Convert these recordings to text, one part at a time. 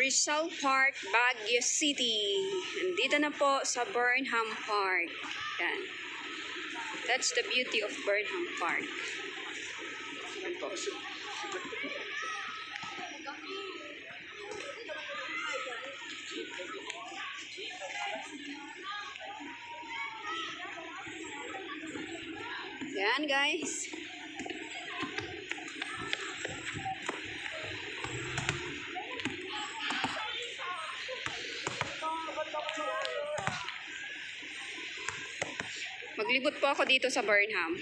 Rizal Park, Baguio City. Nandito na po sa Burnham Park. Yan. That's the beauty of Burnham Park. Yan po. Yan guys. Maglibot po ako dito sa Burnham.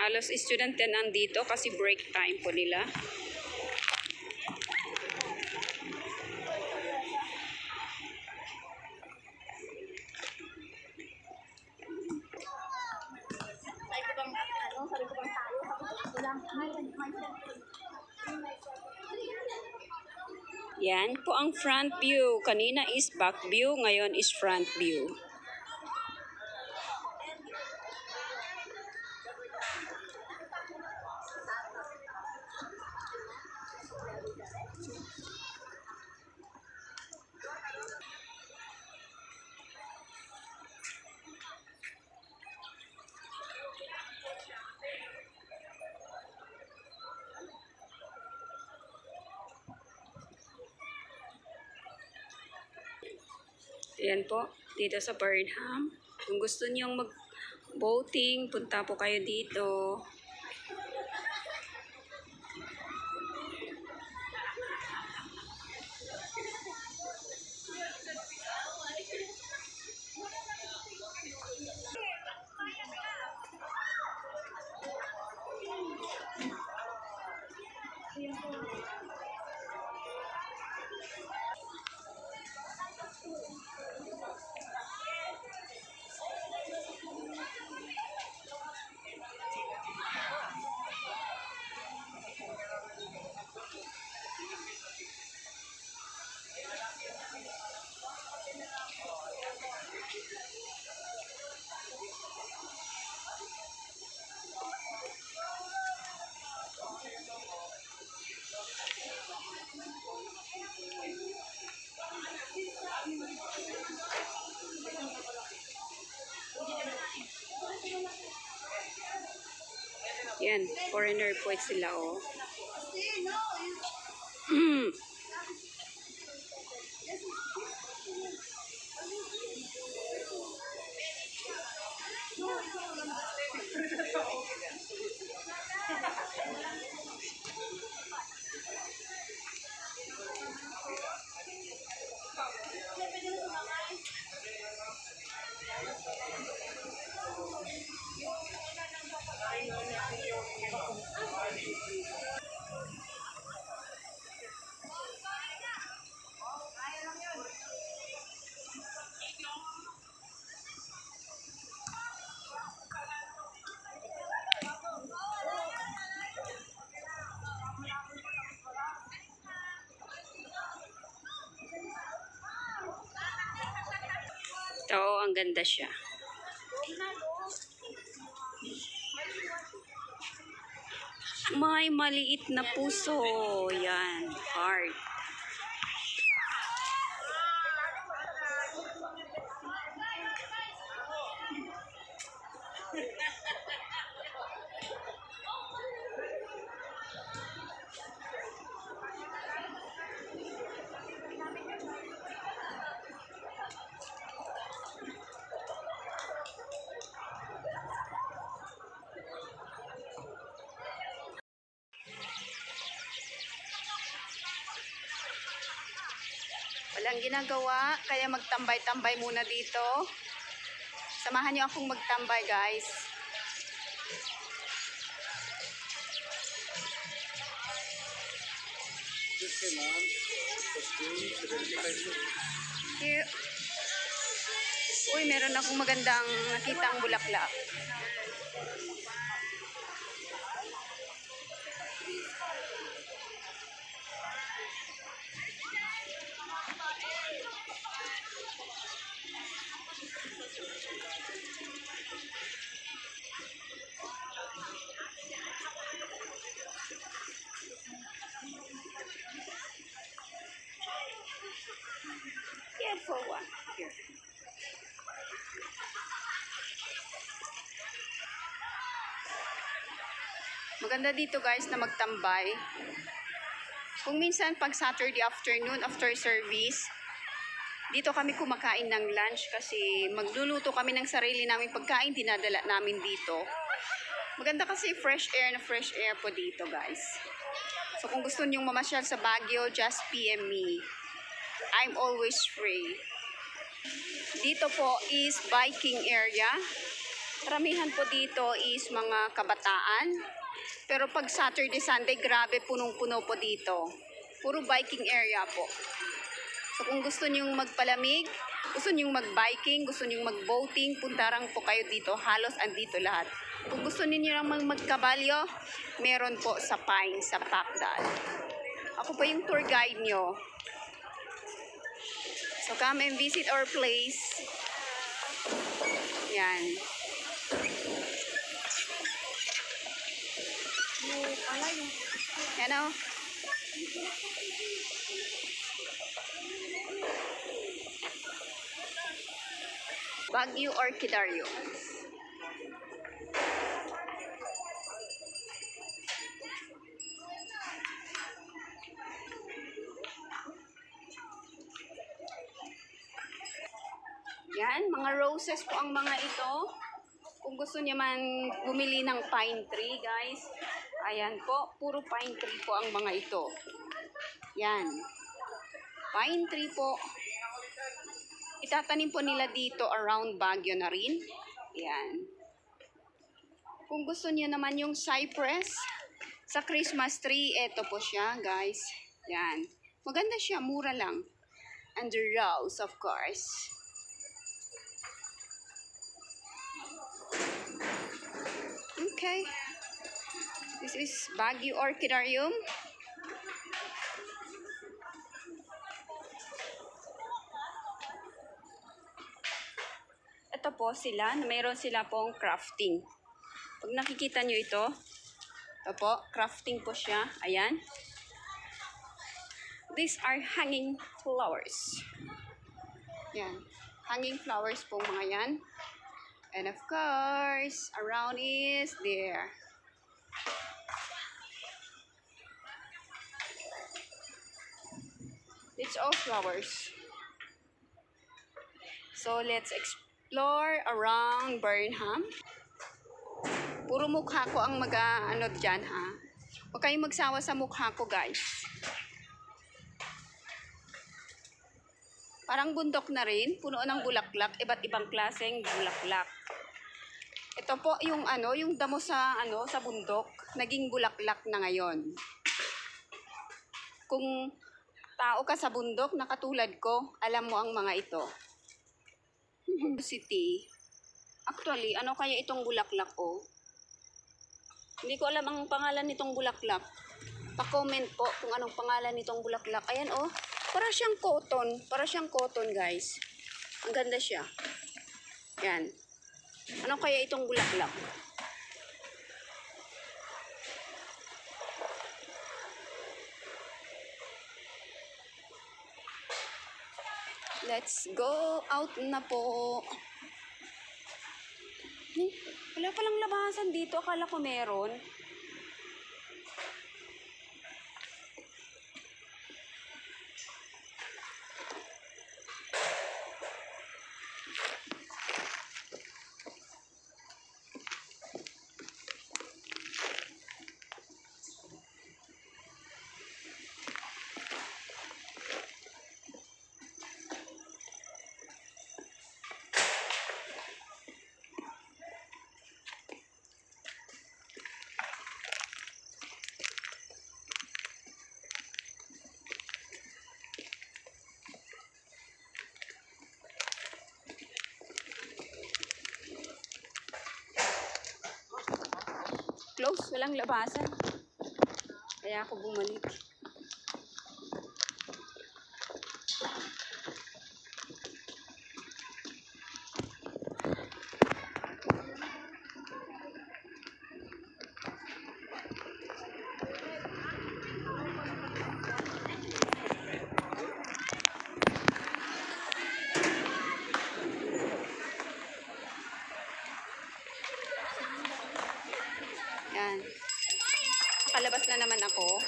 Halos student din nandito kasi break time po nila. Yan po ang front view. Kanina is back view, ngayon is front view. Ayan po, dito sa Burnham. Kung gusto niyong mag-boating, punta po kayo dito. Yan, foreigner po sila oh. Ito, ang ganda siya. May maliit na puso. Yan, heart. Walang ginagawa, kaya magtambay-tambay muna dito. Samahan niyo akong magtambay, guys. Here. Uy, meron akong magandang nakitang bulaklak. Here for one. Here. Maganda dito guys na magtambay. Kung minsan pag Saturday afternoon after service, dito kami kumakain ng lunch kasi magluluto kami ng sarili naming pagkain, dinadala namin dito. Maganda kasi fresh air po dito guys. So kung gusto niyong mamasyal sa Baguio, just PM me. I'm always free. Dito po is biking area. Karamihan po dito is mga kabataan. Pero pag Saturday, Sunday, grabe punong-puno po dito. Puro biking area po. So kung gusto niyong magpalamig, gusto niyong mag-biking, gusto niyong mag-boating, puntarang po kayo dito. Halos andito lahat. Kung gusto niyo lang magkabalyo, meron po sa Pine, sa Pacdal. Ako po yung tour guide nyo. So come and visit our place. Yan. Yan o. Baguio Orchidario. Yan, mga roses po ang mga ito. Kung gusto niyo man bumili ng pine tree, guys. Ayan po, puro pine tree po ang mga ito. Yan. Pine tree po. Itatanim po nila dito around Baguio na rin. Yan. Kung gusto niyo naman yung cypress sa Christmas tree, eto po siya, guys. Yan. Maganda siya, mura lang. And the rose, of course. Okay. This is Baguio Orchidarium. Ito po sila, mayroon sila pong crafting. Pag nakikita nyo ito po, crafting po siya. Ayan. These are hanging flowers. Yan. Hanging flowers po mga yan. And of course, around is there. It's all flowers. So let's explore around Burnham. Puro mukha ko ang ano dyan ha. Huwag kayong magsawa sa mukha ko guys. Parang bundok na rin, puno ng bulaklak, iba't ibang klaseng bulaklak. Ito po yung yung damo sa sa bundok, naging bulaklak na ngayon. Kung tao ka sa bundok na katulad ko, alam mo ang mga ito. City. Actually, ano kaya itong bulaklak oh? Hindi ko alam ang pangalan nitong bulaklak. Pa-comment po kung anong pangalan nitong bulaklak. Ayan oh. Para siyang cotton. Para siyang cotton, guys. Ang ganda siya. Yan. Ano kaya itong bulaklak? Let's go out na po. Wala palang labasan dito. Akala ko meron. Close, walang labasan. Kaya ako bumalik. ako.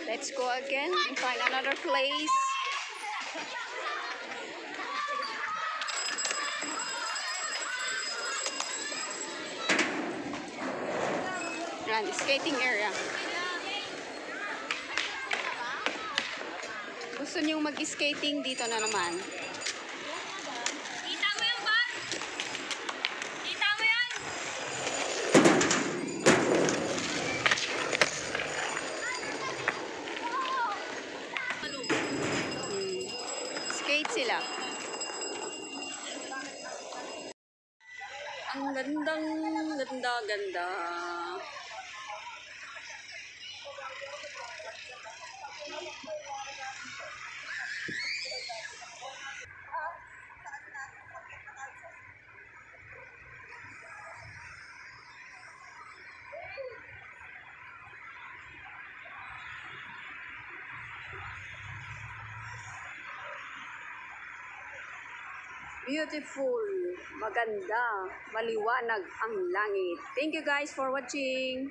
Let's go again and find another place. Yan, skating area. Gusto niyong mag-skating dito na naman. Kita mo yan ba? Kita mo yan? Skate sila. Ang ganda. Beautiful, maganda, maliwanag ang langit. Thank you guys for watching.